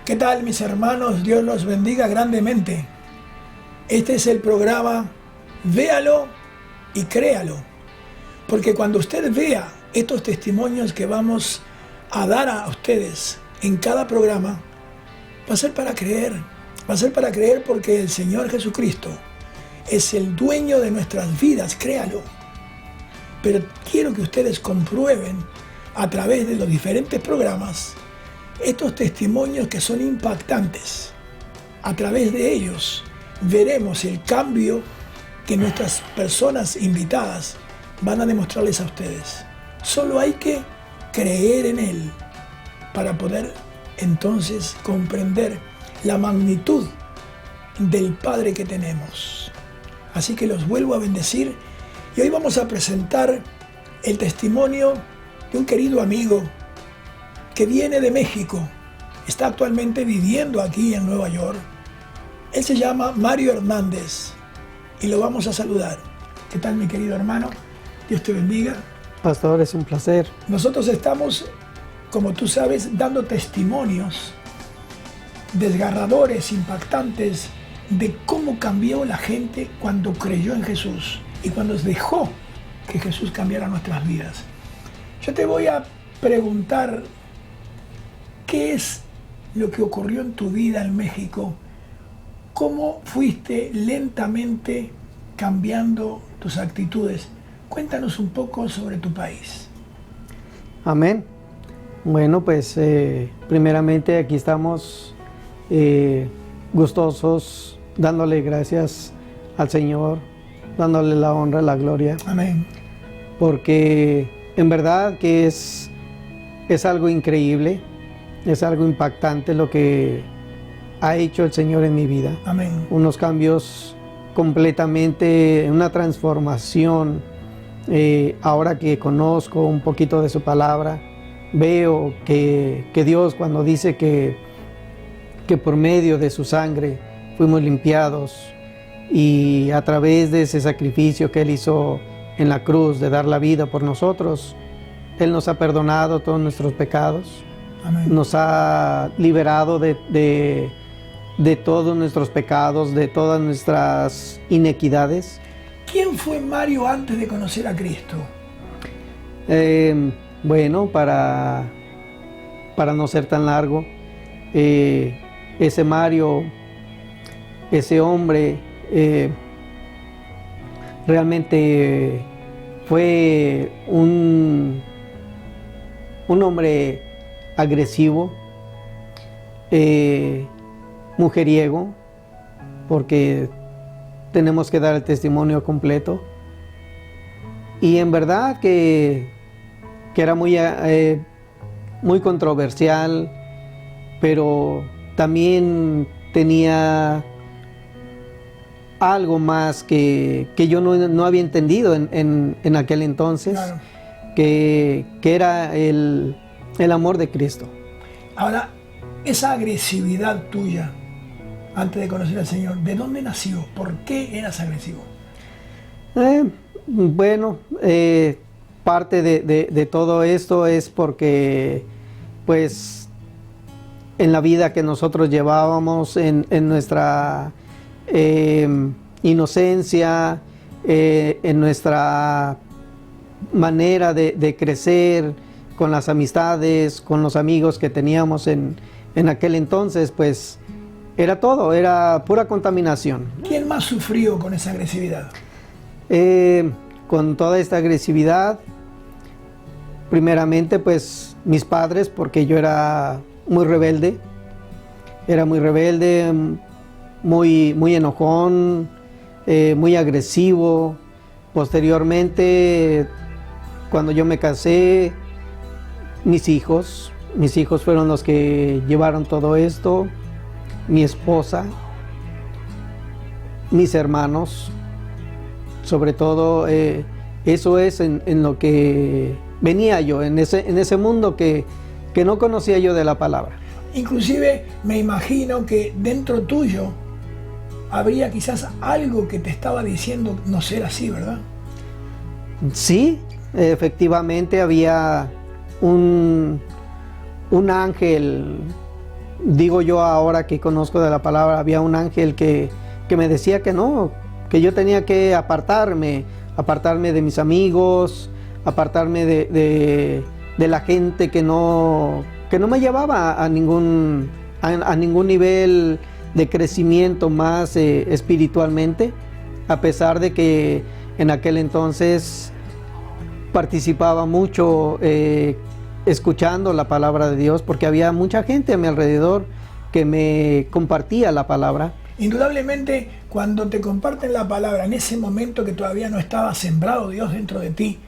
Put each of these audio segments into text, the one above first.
¿Qué tal, mis hermanos? Dios los bendiga grandemente. Este es el programa Véalo y Créalo. Porque cuando usted vea estos testimonios que vamos a dar a ustedes en cada programa, va a ser para creer. Va a ser para creer porque el Señor Jesucristo es el dueño de nuestras vidas, créalo. Pero quiero que ustedes comprueben a través de los diferentes programas estos testimonios que son impactantes. A través de ellos veremos el cambio que nuestras personas invitadas van a demostrarles a ustedes. Solo hay que creer en Él para poder entonces comprender la magnitud del Padre que tenemos. Así que los vuelvo a bendecir y hoy vamos a presentar el testimonio de un querido amigo que viene de México, está actualmente viviendo aquí en Nueva York. Él se llama Mario Hernández y lo vamos a saludar. ¿Qué tal, mi querido hermano? Dios te bendiga. Pastor, es un placer. Nosotros estamos, como tú sabes, dando testimonios desgarradores, impactantes, de cómo cambió la gente cuando creyó en Jesús y cuando dejó que Jesús cambiara nuestras vidas. Yo te voy a preguntar, ¿qué es lo que ocurrió en tu vida en México? ¿Cómo fuiste lentamente cambiando tus actitudes? Cuéntanos un poco sobre tu país. Amén. Bueno, pues primeramente aquí estamos gustosos, dándole gracias al Señor, dándole la honra, la gloria. Amén. Porque en verdad que es algo increíble, es algo impactante lo que ha hecho el Señor en mi vida. Amén. Unos cambios completamente, una transformación. Ahora que conozco un poquito de su palabra, veo que Dios, cuando dice que por medio de su sangre fuimos limpiados, y a través de ese sacrificio que Él hizo en la cruz de dar la vida por nosotros, Él nos ha perdonado todos nuestros pecados. Amén. Nos ha liberado de todos nuestros pecados, de todas nuestras inequidades. ¿Quién fue Mario antes de conocer a Cristo? Bueno, para no ser tan largo, ese Mario, ese hombre, realmente fue un hombre agresivo, mujeriego, porque tenemos que dar el testimonio completo, y en verdad que era muy controversial, pero también tenía algo más que yo no había entendido en aquel entonces. Claro. que era el amor de Cristo. Ahora, esa agresividad tuya antes de conocer al Señor, ¿de dónde nació? ¿Por qué eras agresivo? Bueno, parte de todo esto es porque, pues, en la vida que nosotros llevábamos, en nuestra inocencia, en nuestra manera de crecer, con las amistades, con los amigos que teníamos en aquel entonces, pues era todo, era pura contaminación. ¿Quién más sufrió con esa agresividad? Con toda esta agresividad, primeramente pues mis padres, porque yo era muy rebelde, muy enojón, muy agresivo. Posteriormente, cuando yo me casé, mis hijos fueron los que llevaron todo esto, mi esposa, mis hermanos, sobre todo. Eso es en lo que venía yo, en ese mundo que no conocía yo de la palabra. Inclusive me imagino que dentro tuyo habría quizás algo que te estaba diciendo no ser así, ¿verdad? Sí, efectivamente había un ángel digo yo ahora que conozco de la palabra, había un ángel que me decía que no, que yo tenía que apartarme de mis amigos, apartarme de la gente que no me llevaba a ningún nivel de crecimiento más espiritualmente, a pesar de que en aquel entonces participaba mucho escuchando la palabra de Dios, porque había mucha gente a mi alrededor que me compartía la palabra. Indudablemente, cuando te comparten la palabra en ese momento que todavía no estaba sembrado Dios dentro de ti,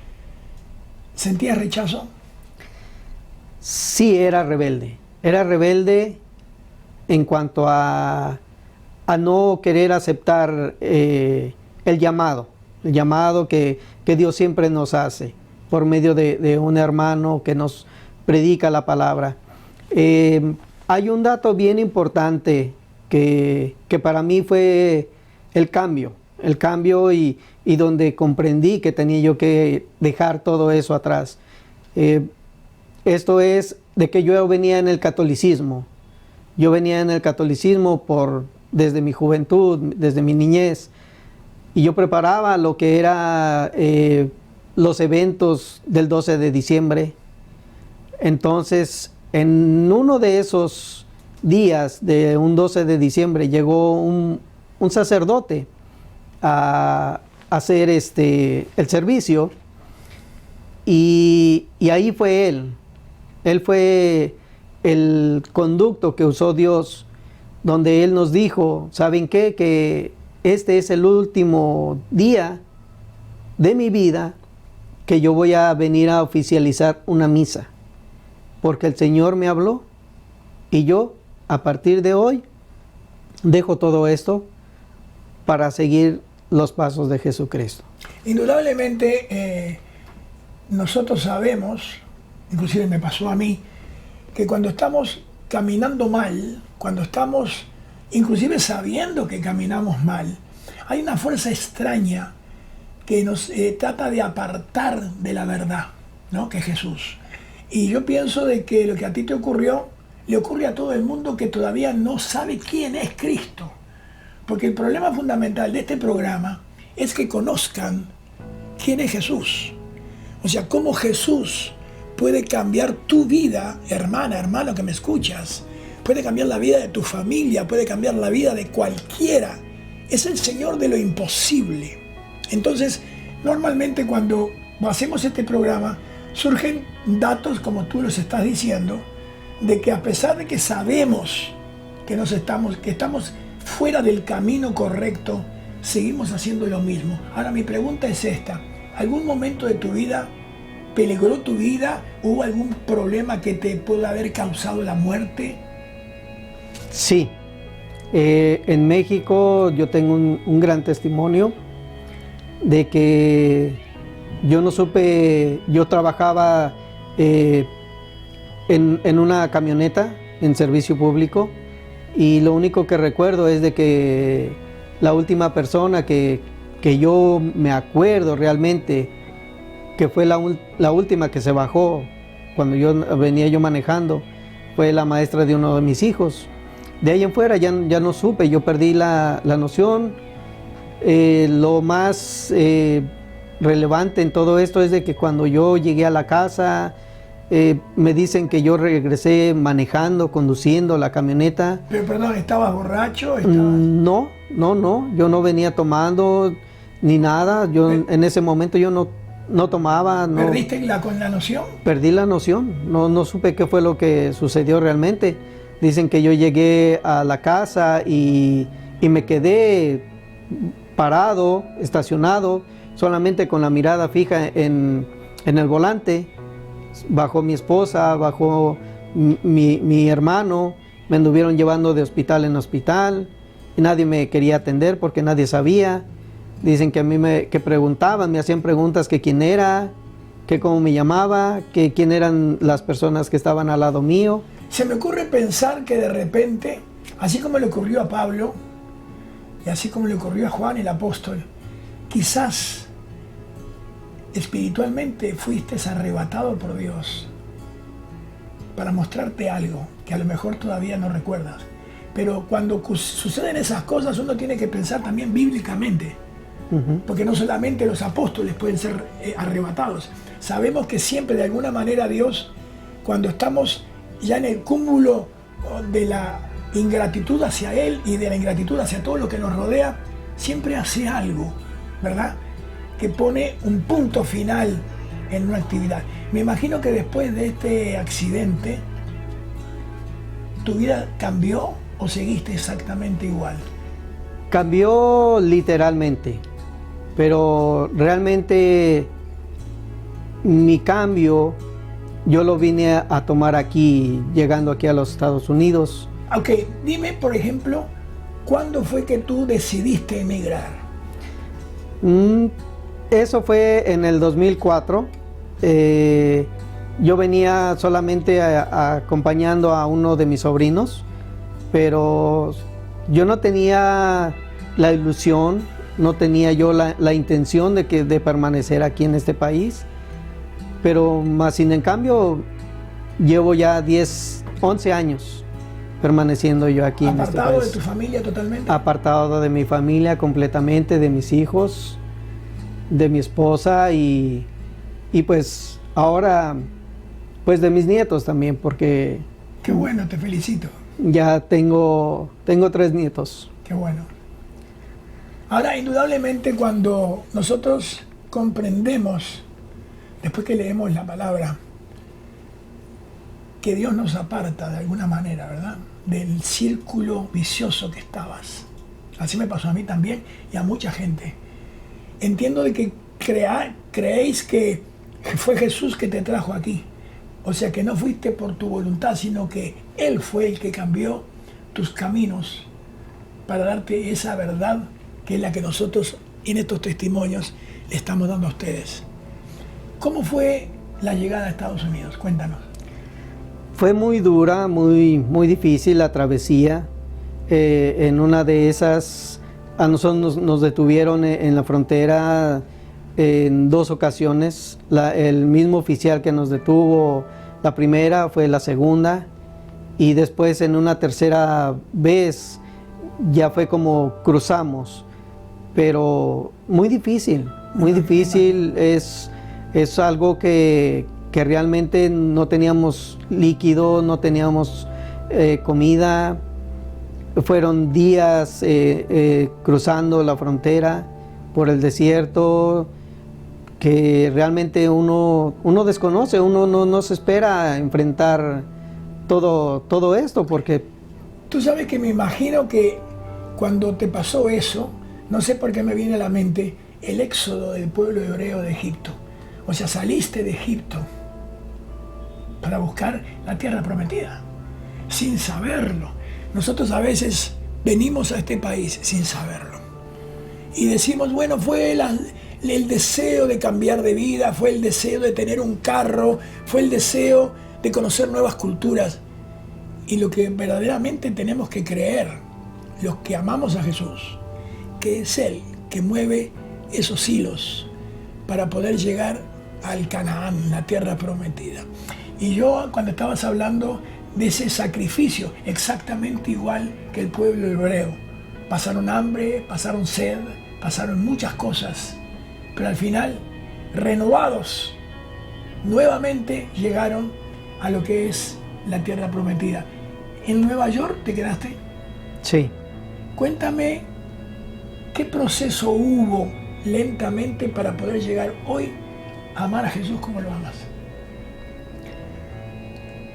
¿sentías rechazo? Sí, era rebelde. Era rebelde en cuanto a no querer aceptar el llamado que Dios siempre nos hace por medio de un hermano que nos predica la palabra. Hay un dato bien importante que para mí fue el cambio y donde comprendí que tenía yo que dejar todo eso atrás. Esto es de que yo venía en el catolicismo. Yo venía en el catolicismo desde mi juventud, desde mi niñez, y yo preparaba lo que era los eventos del 12 de diciembre. Entonces, en uno de esos días de un 12 de diciembre llegó un sacerdote a hacer el servicio, y ahí fue él. Él fue el conducto que usó Dios, donde Él nos dijo, ¿saben qué? Que este es el último día de mi vida que yo voy a venir a oficializar una misa, porque el Señor me habló y yo a partir de hoy dejo todo esto para seguir los pasos de Jesucristo. Indudablemente nosotros sabemos, inclusive me pasó a mí, que cuando estamos caminando mal, cuando estamos inclusive sabiendo que caminamos mal, hay una fuerza extraña que nos trata de apartar de la verdad, ¿no? Que es Jesús. Y yo pienso de que lo que a ti te ocurrió, le ocurre a todo el mundo que todavía no sabe quién es Cristo. Porque el problema fundamental de este programa es que conozcan quién es Jesús. O sea, cómo Jesús puede cambiar tu vida, hermana, hermano que me escuchas. Puede cambiar la vida de tu familia, puede cambiar la vida de cualquiera. Es el Señor de lo imposible. Entonces, normalmente cuando hacemos este programa, surgen datos, como tú los estás diciendo, de que a pesar de que sabemos que estamos fuera del camino correcto, seguimos haciendo lo mismo. Ahora, mi pregunta es esta. ¿Algún momento de tu vida peligró tu vida? ¿Hubo algún problema que te pueda haber causado la muerte? Sí. En México yo tengo un gran testimonio de que yo no supe, yo trabajaba en una camioneta en servicio público, y lo único que recuerdo es de que la última persona que yo me acuerdo realmente que fue la última que se bajó cuando venía yo manejando, fue la maestra de uno de mis hijos. De ahí en fuera ya no supe, yo perdí la noción. Lo más relevante en todo esto es de que cuando yo llegué a la casa, me dicen que yo regresé manejando, conduciendo la camioneta. Pero perdón, ¿estabas borracho? No, yo no venía tomando ni nada. Yo en ese momento yo no tomaba. No. ¿Perdiste con la noción? Perdí la noción, no supe qué fue lo que sucedió realmente. Dicen que yo llegué a la casa y me quedé parado, estacionado, solamente con la mirada fija en el volante. Bajo mi esposa, bajo mi hermano, me anduvieron llevando de hospital en hospital y nadie me quería atender porque nadie sabía. Dicen que a mí que preguntaban, me hacían preguntas que quién era, que cómo me llamaba, que quién eran las personas que estaban al lado mío. Se me ocurre pensar que de repente, así como le ocurrió a Pablo y así como le ocurrió a Juan el apóstol, quizás espiritualmente fuiste arrebatado por Dios para mostrarte algo que a lo mejor todavía no recuerdas. Pero cuando suceden esas cosas uno tiene que pensar también bíblicamente, porque no solamente los apóstoles pueden ser arrebatados. Sabemos que siempre de alguna manera Dios, cuando estamos ya en el cúmulo de la ingratitud hacia Él y de la ingratitud hacia todo lo que nos rodea, siempre hace algo, ¿verdad?, que pone un punto final en una actividad. Me imagino que después de este accidente, ¿tu vida cambió o seguiste exactamente igual? Cambió literalmente, pero realmente mi cambio yo lo vine a tomar aquí, llegando aquí a los Estados Unidos. Ok, dime, por ejemplo, ¿cuándo fue que tú decidiste emigrar? Eso fue en el 2004. Yo venía solamente acompañando a uno de mis sobrinos, pero yo no tenía la ilusión, no tenía yo la intención de permanecer aquí en este país, pero más sin en cambio llevo ya 11 años permaneciendo yo aquí en este país. ¿Apartado de tu familia totalmente? Apartado de mi familia completamente, de mis hijos, de mi esposa y pues ahora pues de mis nietos también, porque... Qué bueno, te felicito. Ya tengo 3 nietos. Qué bueno. Ahora, indudablemente, cuando nosotros comprendemos, después que leemos la palabra, que Dios nos aparta de alguna manera, ¿verdad?, del círculo vicioso que estabas. Así me pasó a mí también y a mucha gente. Entiendo de que creéis que fue Jesús que te trajo aquí. O sea, que no fuiste por tu voluntad, sino que Él fue el que cambió tus caminos para darte esa verdad que es la que nosotros en estos testimonios le estamos dando a ustedes. ¿Cómo fue la llegada a Estados Unidos? Cuéntanos. Fue muy dura, muy difícil la travesía. En una de esas, a nosotros nos detuvieron en la frontera en 2 ocasiones. El mismo oficial que nos detuvo la primera fue la segunda, y después en una tercera vez ya fue como cruzamos, pero muy difícil, es algo que realmente no teníamos líquido, no teníamos comida. Fueron días cruzando la frontera por el desierto, que realmente uno desconoce, uno no se espera enfrentar todo esto, porque... Tú sabes que me imagino que cuando te pasó eso, no sé por qué me viene a la mente el éxodo del pueblo hebreo de Egipto. O sea, saliste de Egipto para buscar la tierra prometida, sin saberlo. Nosotros a veces venimos a este país sin saberlo. Y decimos, bueno, fue el deseo de cambiar de vida, fue el deseo de tener un carro, fue el deseo de conocer nuevas culturas. Y lo que verdaderamente tenemos que creer, los que amamos a Jesús, que es Él que mueve esos hilos para poder llegar al Canaán, la tierra prometida. Y yo, cuando estabas hablando de ese sacrificio, exactamente igual que el pueblo hebreo, pasaron hambre, pasaron sed, pasaron muchas cosas, pero al final, renovados, nuevamente llegaron a lo que es la tierra prometida. ¿En Nueva York te quedaste? Sí. Cuéntame qué proceso hubo lentamente para poder llegar hoy a amar a Jesús como lo amas.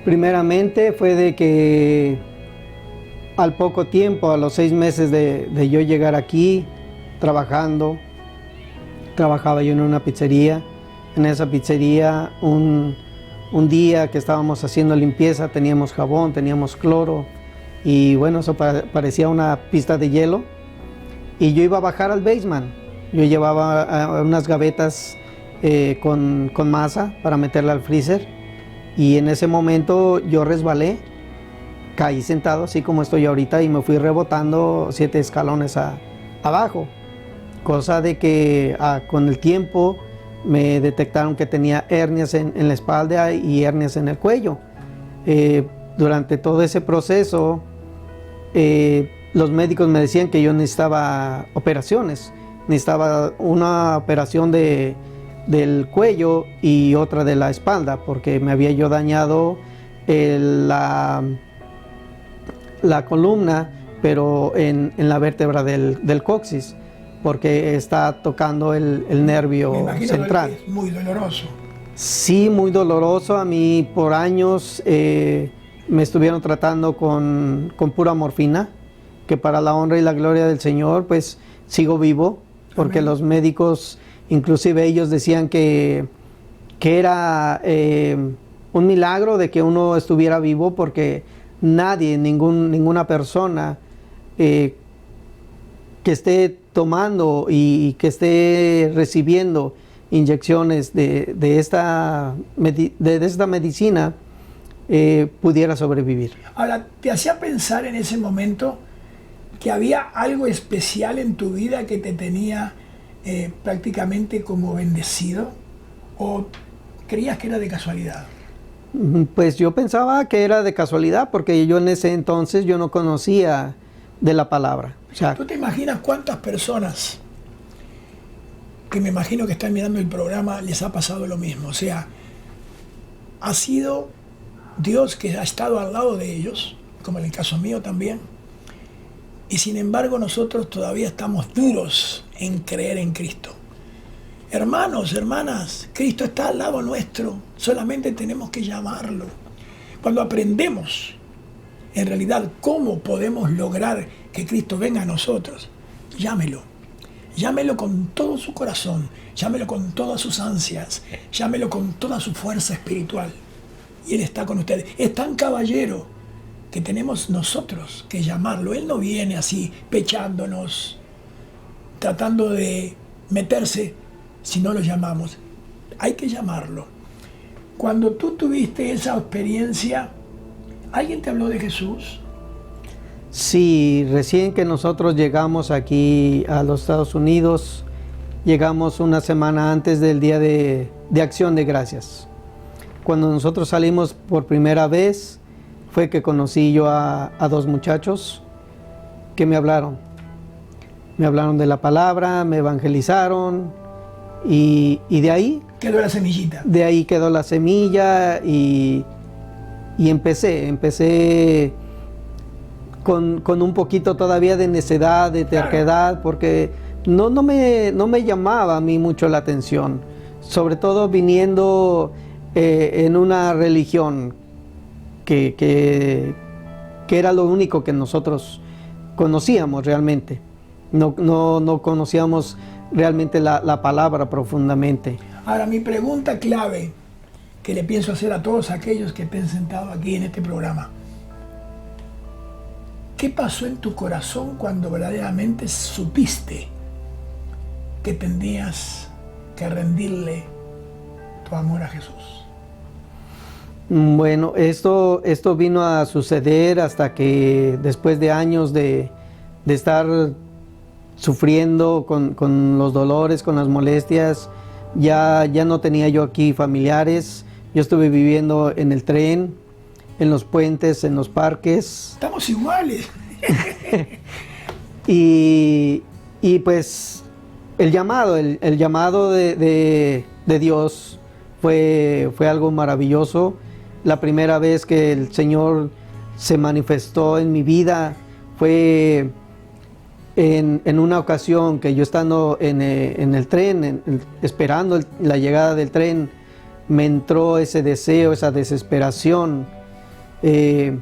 Primeramente fue de que al poco tiempo, a los 6 meses de yo llegar aquí, trabajaba yo en una pizzería. En esa pizzería, un día que estábamos haciendo limpieza, teníamos jabón, teníamos cloro, y bueno, eso parecía una pista de hielo, y yo iba a bajar al basement. Yo llevaba unas gavetas con masa para meterla al freezer, y en ese momento yo resbalé, caí sentado así como estoy ahorita, y me fui rebotando 7 escalones abajo, cosa de que con el tiempo me detectaron que tenía hernias en la espalda y hernias en el cuello. durante todo ese proceso, los médicos me decían que yo necesitaba operaciones. Necesitaba una operación del cuello y otra de la espalda, porque me había yo dañado la columna, pero en la vértebra del coxis, porque está tocando el nervio central. Que es muy doloroso. Sí, muy doloroso. A mí por años me estuvieron tratando con pura morfina, que para la honra y la gloria del Señor, pues sigo vivo, porque Amén. Los médicos, inclusive ellos decían que era un milagro de que uno estuviera vivo, porque nadie, ninguna persona que esté tomando y que esté recibiendo inyecciones de esta medicina pudiera sobrevivir. Ahora, ¿te hacía pensar en ese momento que había algo especial en tu vida que te tenía prácticamente como bendecido? ¿O creías que era de casualidad? Pues yo pensaba que era de casualidad, porque yo en ese entonces yo no conocía de la palabra. O sea, ¿tú te imaginas cuántas personas que me imagino que están mirando el programa les ha pasado lo mismo? O sea, ha sido Dios que ha estado al lado de ellos, como en el caso mío también, y sin embargo nosotros todavía estamos duros en creer en Cristo. Hermanos, hermanas, Cristo está al lado nuestro, solamente tenemos que llamarlo. Cuando aprendemos en realidad cómo podemos lograr que Cristo venga a nosotros, llámelo. Llámelo con todo su corazón, llámelo con todas sus ansias, llámelo con toda su fuerza espiritual. Y Él está con ustedes. Es tan caballero que tenemos nosotros que llamarlo. Él no viene así pechándonos, tratando de meterse si no lo llamamos. Hay que llamarlo. Cuando tú tuviste esa experiencia, ¿alguien te habló de Jesús? Sí, recién que nosotros llegamos aquí a los Estados Unidos, llegamos una semana antes del Día de Acción de Gracias. Cuando nosotros salimos por primera vez, fue que conocí yo a dos muchachos que me hablaron. Me hablaron de la palabra, me evangelizaron y de ahí... Quedó la semillita. De ahí quedó la semilla y empecé con un poquito todavía de necedad, de terquedad, claro, porque no me llamaba a mí mucho la atención, sobre todo viniendo en una religión que era lo único que nosotros conocíamos realmente. No conocíamos realmente la palabra profundamente. Ahora, mi pregunta clave que le pienso hacer a todos aquellos que estén sentados aquí en este programa: ¿qué pasó en tu corazón cuando verdaderamente supiste que tenías que rendirle tu amor a Jesús? Bueno, esto vino a suceder hasta que después de años de estar sufriendo con los dolores, con las molestias, ya no tenía yo aquí familiares. Yo estuve viviendo en el tren, en los puentes, en los parques. Estamos iguales. y pues el llamado de Dios fue algo maravilloso. La primera vez que el Señor se manifestó en mi vida fue en una ocasión que yo estando en el tren, esperando la llegada del tren, me entró ese deseo, esa desesperación de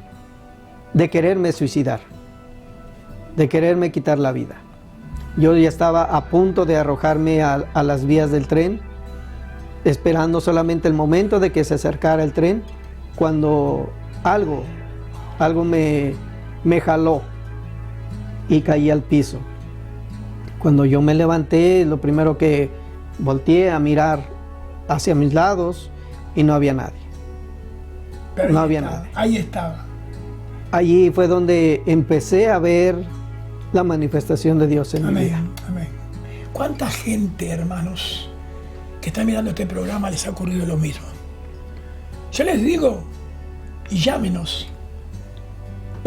quererme suicidar, de quererme quitar la vida. Yo ya estaba a punto de arrojarme a las vías del tren, esperando solamente el momento de que se acercara el tren, cuando algo me jaló y caí al piso. Cuando yo me levanté, lo primero que volteé a mirar hacia mis lados y no había nadie. Pero no había nadie. Ahí estaba. Allí fue donde empecé a ver la manifestación de Dios en mi vida. Amén. ¿Cuánta gente, hermanos, que están mirando este programa les ha ocurrido lo mismo? Yo les digo, y llámenos,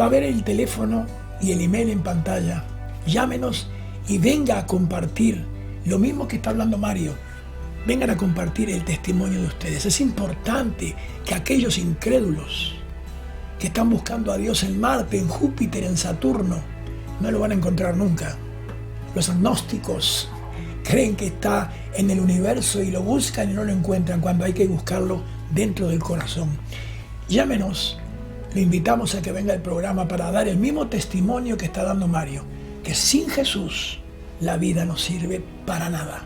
Va a ver el teléfono y el email en pantalla. Llámenos y venga a compartir lo mismo que está hablando Mario. Vengan a compartir el testimonio de ustedes. Es importante que aquellos incrédulos que están buscando a Dios en Marte, en Júpiter, en Saturno, no lo van a encontrar nunca. Los agnósticos creen que está en el universo y lo buscan y no lo encuentran cuando hay que buscarlo dentro del corazón. Llámenos, lo invitamos a que venga al programa para dar el mismo testimonio que está dando Mario, que sin Jesús la vida no sirve para nada.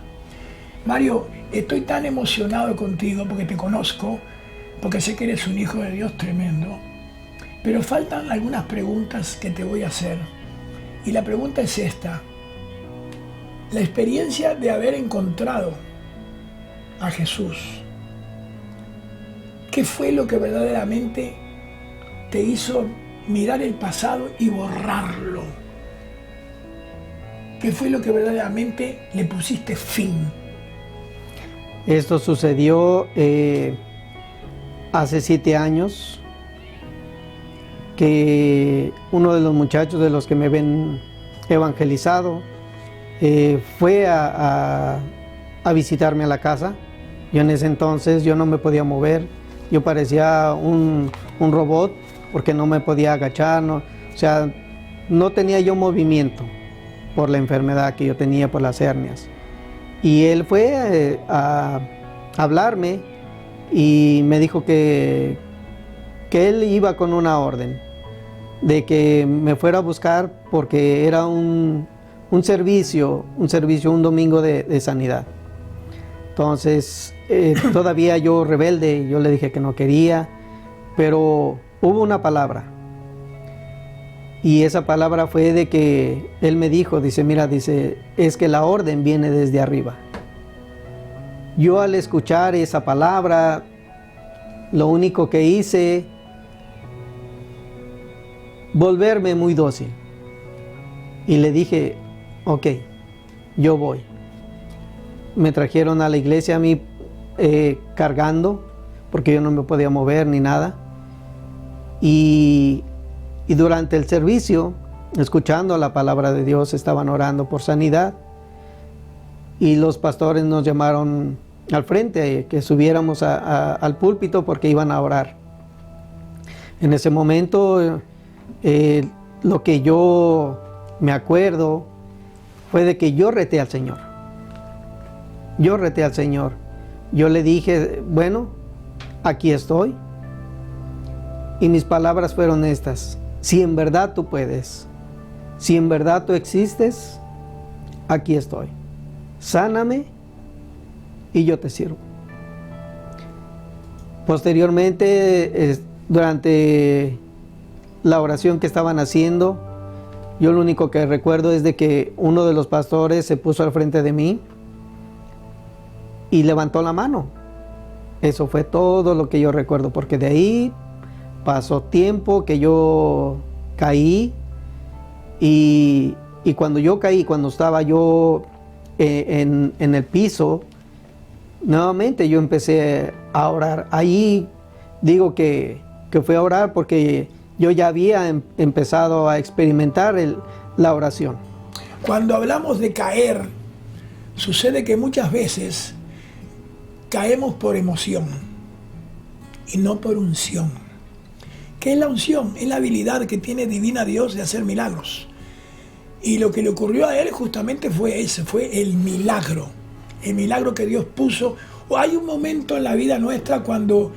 Mario, estoy tan emocionado contigo porque te conozco, porque sé que eres un hijo de Dios tremendo, pero faltan algunas preguntas que te voy a hacer. Y la pregunta es esta: la experiencia de haber encontrado a Jesús, ¿qué fue lo que verdaderamente te hizo mirar el pasado y borrarlo? ¿Qué fue lo que verdaderamente le pusiste fin? Esto sucedió hace 7 años, que uno de los muchachos de los que me ven evangelizado fue a visitarme a la casa. Yo en ese entonces yo no me podía mover, yo parecía un robot porque no me podía agachar, o sea, no tenía yo movimiento por la enfermedad que yo tenía, por las hernias. Y él fue a hablarme y me dijo que él iba con una orden de que me fuera a buscar porque era un servicio, un domingo de sanidad. Entonces, todavía yo rebelde, yo le dije que no quería, pero hubo una palabra. Y esa palabra fue de que él me dijo, dice, mira, dice, es que la orden viene desde arriba. Yo al escuchar esa palabra, lo único que hice, volverme muy dócil. Y le dije, ok, yo voy. Me trajeron a la iglesia a mí cargando, porque yo no me podía mover ni nada. Y durante el servicio, escuchando la palabra de Dios, estaban orando por sanidad. Y los pastores nos llamaron al frente, que subiéramos al púlpito porque iban a orar. En ese momento, lo que yo me acuerdo fue de que yo reté al Señor. Yo reté al Señor. Yo le dije, bueno, aquí estoy. Y mis palabras fueron estas: si en verdad tú puedes, si en verdad tú existes, aquí estoy. Sáname y yo te sirvo. Posteriormente, durante la oración que estaban haciendo, yo lo único que recuerdo es de que uno de los pastores se puso al frente de mí y levantó la mano. Eso fue todo lo que yo recuerdo, porque de ahí pasó tiempo que yo caí y cuando yo caí, cuando estaba yo en el piso, nuevamente yo empecé a orar. Ahí digo que fue a orar porque yo ya había empezado a experimentar la oración. Cuando hablamos de caer, sucede que muchas veces caemos por emoción y no por unción. ¿Qué es la unción? Es la habilidad que tiene divina Dios de hacer milagros. Y lo que le ocurrió a él justamente fue ese, fue el milagro que Dios puso. O hay un momento en la vida nuestra cuando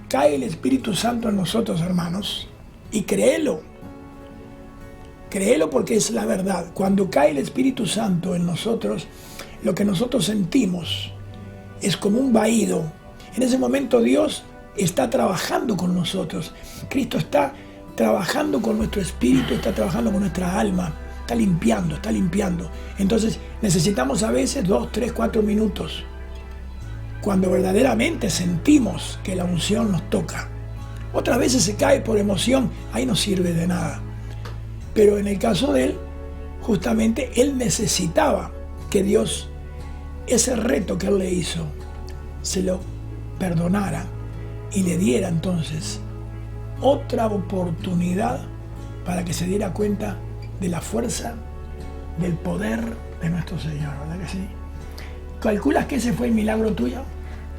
cae el Espíritu Santo en nosotros, hermanos, y créelo porque es la verdad. Cuando cae el Espíritu Santo en nosotros, lo que nosotros sentimos es como un vaído. En ese momento Dios está trabajando con nosotros. Cristo está trabajando con nuestro espíritu, está trabajando con nuestra alma, está limpiando. Entonces necesitamos a veces 2, 3, 4 minutos cuando verdaderamente sentimos que la unción nos toca. Otras veces se cae por emoción, ahí no sirve de nada. Pero en el caso de él, justamente él necesitaba que Dios, ese reto que él le hizo, se lo perdonara y le diera entonces otra oportunidad para que se diera cuenta de la fuerza, del poder de nuestro Señor, ¿verdad que sí? ¿Calculas que ese fue el milagro tuyo?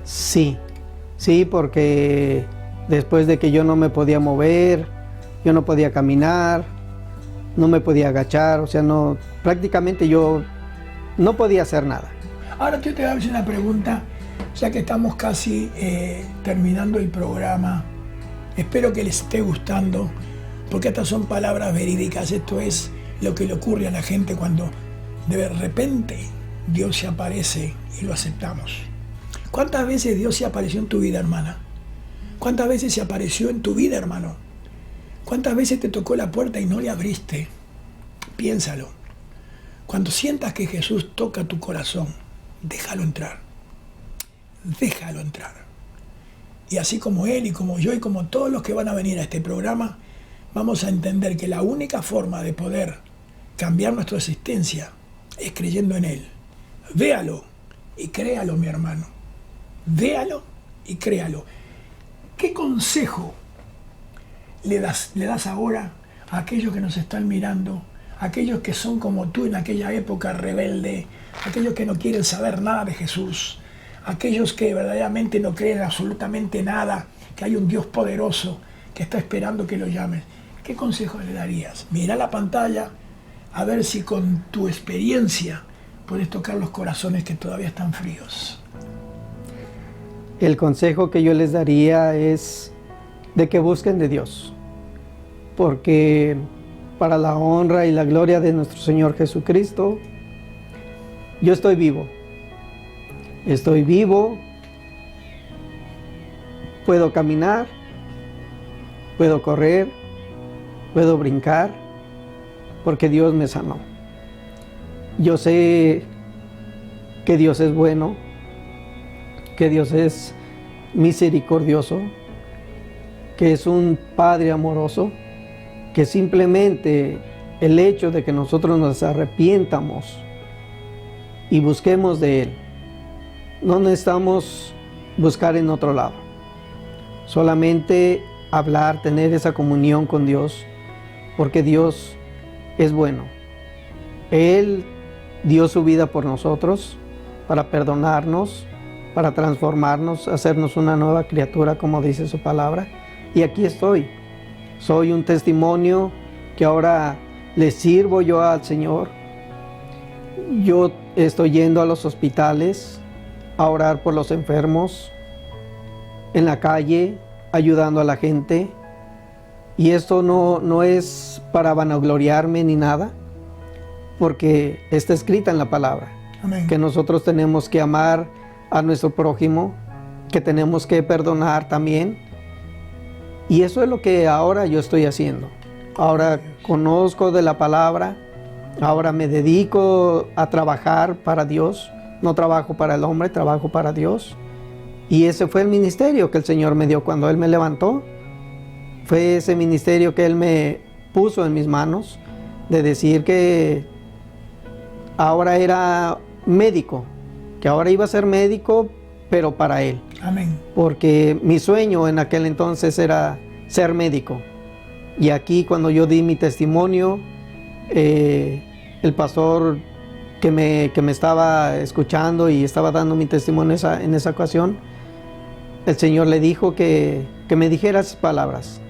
Sí, sí, porque después de que yo no me podía mover, yo no podía caminar, no me podía agachar, o sea, no, prácticamente yo no podía hacer nada. Ahora yo te voy a hacer una pregunta, ya que estamos casi terminando el programa. Espero que les esté gustando, porque estas son palabras verídicas. Esto es lo que le ocurre a la gente cuando de repente Dios se aparece y lo aceptamos. ¿Cuántas veces Dios se apareció en tu vida, hermana? ¿Cuántas veces se apareció en tu vida, hermano? ¿Cuántas veces te tocó la puerta y no le abriste? Piénsalo. Cuando sientas que Jesús toca tu corazón, déjalo entrar. Déjalo entrar. Y así como Él y como yo y como todos los que van a venir a este programa, vamos a entender que la única forma de poder cambiar nuestra existencia es creyendo en Él. Véalo y créalo, mi hermano. Véalo y créalo. ¿Qué consejo le das ahora a aquellos que nos están mirando, a aquellos que son como tú en aquella época rebelde, aquellos que no quieren saber nada de Jesús, aquellos que verdaderamente no creen absolutamente nada, que hay un Dios poderoso que está esperando que lo llames? ¿Qué consejo le darías? Mira la pantalla a ver si con tu experiencia puedes tocar los corazones que todavía están fríos. El consejo que yo les daría es de que busquen de Dios, porque para la honra y la gloria de nuestro Señor Jesucristo, yo estoy vivo, puedo caminar, puedo correr, puedo brincar, porque Dios me sanó. Yo sé que Dios es bueno, que Dios es misericordioso, que es un Padre amoroso, que simplemente el hecho de que nosotros nos arrepientamos y busquemos de Él, no necesitamos buscar en otro lado, solamente hablar, tener esa comunión con Dios, porque Dios es bueno. Él dio su vida por nosotros, para perdonarnos, para transformarnos, hacernos una nueva criatura, como dice su palabra. Y aquí estoy. Soy un testimonio que ahora le sirvo yo al Señor. Yo estoy yendo a los hospitales a orar por los enfermos, en la calle, ayudando a la gente. Y esto no es para vanagloriarme ni nada, porque está escrita en la palabra. Amén. Que nosotros tenemos que amar a nuestro prójimo, que tenemos que perdonar también. Y eso es lo que ahora yo estoy haciendo. Ahora conozco de la palabra, ahora me dedico a trabajar para Dios. No trabajo para el hombre, trabajo para Dios. Y ese fue el ministerio que el Señor me dio cuando Él me levantó. Fue ese ministerio que Él me puso en mis manos, de decir que ahora era médico, que ahora iba a ser médico, pero para Él. Amén. Porque mi sueño en aquel entonces era ser médico. Y aquí cuando yo di mi testimonio, el pastor que me estaba escuchando y estaba dando mi testimonio en esa ocasión, el Señor le dijo que me dijera esas palabras,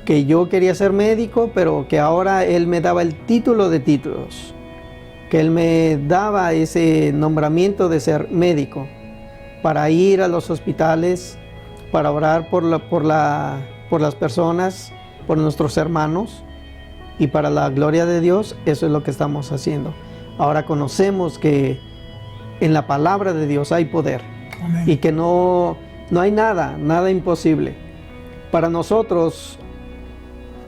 que yo quería ser médico, pero que ahora Él me daba el título de títulos, que Él me daba ese nombramiento de ser médico, para ir a los hospitales, para orar por las personas, por nuestros hermanos, y para la gloria de Dios. Eso es lo que estamos haciendo. Ahora conocemos que en la palabra de Dios hay poder. Amén. Y que no hay nada imposible. Para nosotros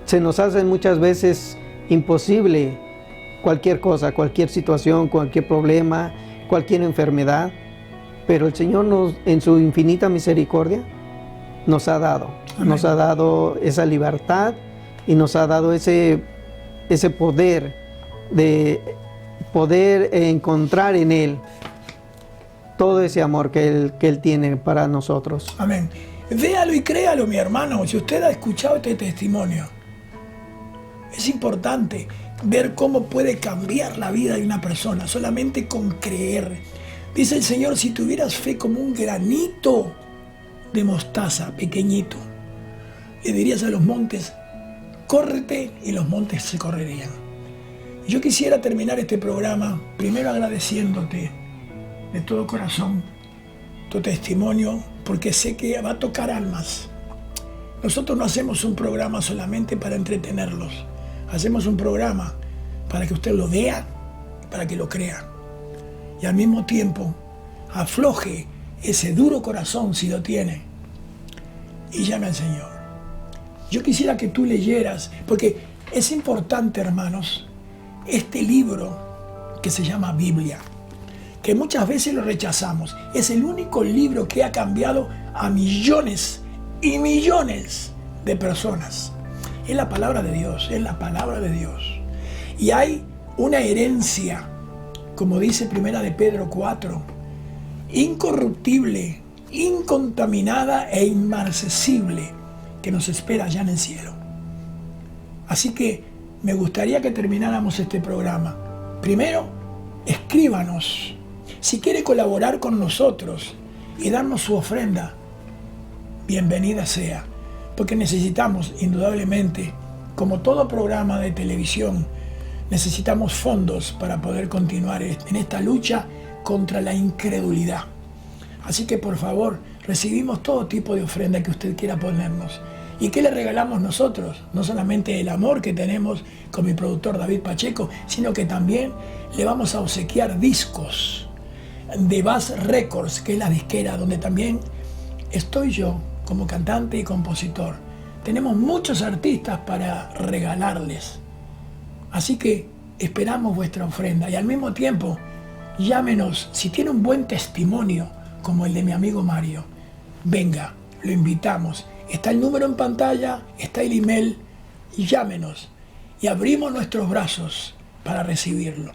se nos hace muchas veces imposible cualquier cosa, cualquier situación, cualquier problema, cualquier enfermedad, pero el Señor en su infinita misericordia nos ha dado esa libertad y nos ha dado ese poder de poder encontrar en Él todo ese amor que Él tiene para nosotros. Amén. Véalo y créalo, mi hermano. Si usted ha escuchado este testimonio, Es importante ver cómo puede cambiar la vida de una persona solamente con creer. Dice el Señor, si tuvieras fe como un granito de mostaza, pequeñito, le dirías a los montes, córrete, y los montes se correrían. Yo quisiera terminar este programa primero agradeciéndote de todo corazón tu testimonio, porque sé que va a tocar almas. Nosotros no hacemos un programa solamente para entretenerlos, hacemos un programa para que usted lo vea, para que lo crea, y al mismo tiempo afloje ese duro corazón si lo tiene y llame al Señor. Yo quisiera que tú leyeras, porque es importante, hermanos, este libro que se llama Biblia, que muchas veces lo rechazamos. Es el único libro que ha cambiado a millones y millones de personas. Es la palabra de Dios, es la palabra de Dios. Y hay una herencia, como dice Primera de Pedro 4, incorruptible, incontaminada e inmarcesible, que nos espera allá en el cielo. Así que me gustaría que termináramos este programa. Primero, escríbanos. Si quiere colaborar con nosotros y darnos su ofrenda, bienvenida sea, porque necesitamos, indudablemente, como todo programa de televisión, necesitamos fondos para poder continuar en esta lucha contra la incredulidad. Así que, por favor, recibimos todo tipo de ofrenda que usted quiera ponernos. ¿Y qué le regalamos nosotros? No solamente el amor que tenemos con mi productor David Pacheco, sino que también le vamos a obsequiar discos de Bass Records, que es la disquera donde también estoy yo como cantante y compositor. Tenemos muchos artistas para regalarles. Así que esperamos vuestra ofrenda y al mismo tiempo llámenos si tiene un buen testimonio como el de mi amigo Mario. Venga, lo invitamos. Está el número en pantalla, está el email, llámenos y abrimos nuestros brazos para recibirlo.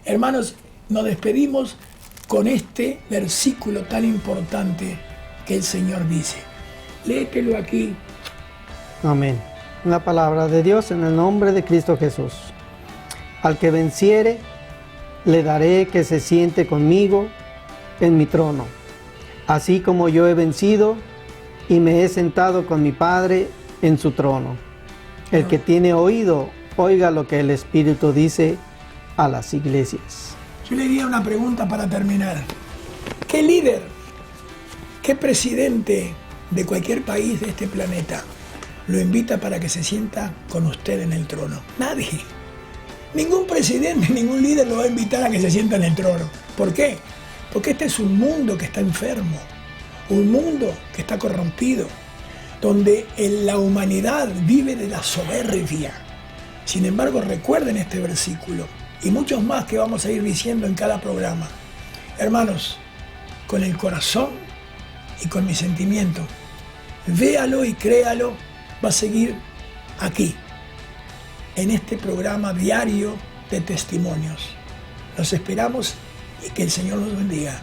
Hermanos, nos despedimos con este versículo tan importante que el Señor dice. Léetelo aquí. Amén. La palabra de Dios en el nombre de Cristo Jesús. Al que venciere, le daré que se siente conmigo en mi trono, así como yo he vencido y me he sentado con mi Padre en su trono. El que tiene oído, oiga lo que el Espíritu dice a las iglesias. Yo le diría una pregunta para terminar. ¿Qué líder, qué presidente de cualquier país de este planeta lo invita para que se sienta con usted en el trono? Nadie. Ningún presidente, ningún líder lo va a invitar a que se sienta en el trono. ¿Por qué? Porque este es un mundo que está enfermo, un mundo que está corrompido, donde la humanidad vive de la soberbia. Sin embargo, recuerden este versículo y muchos más que vamos a ir diciendo en cada programa. Hermanos, con el corazón y con mi sentimiento, véalo y créalo, va a seguir aquí, en este programa diario de testimonios. Los esperamos y que el Señor los bendiga.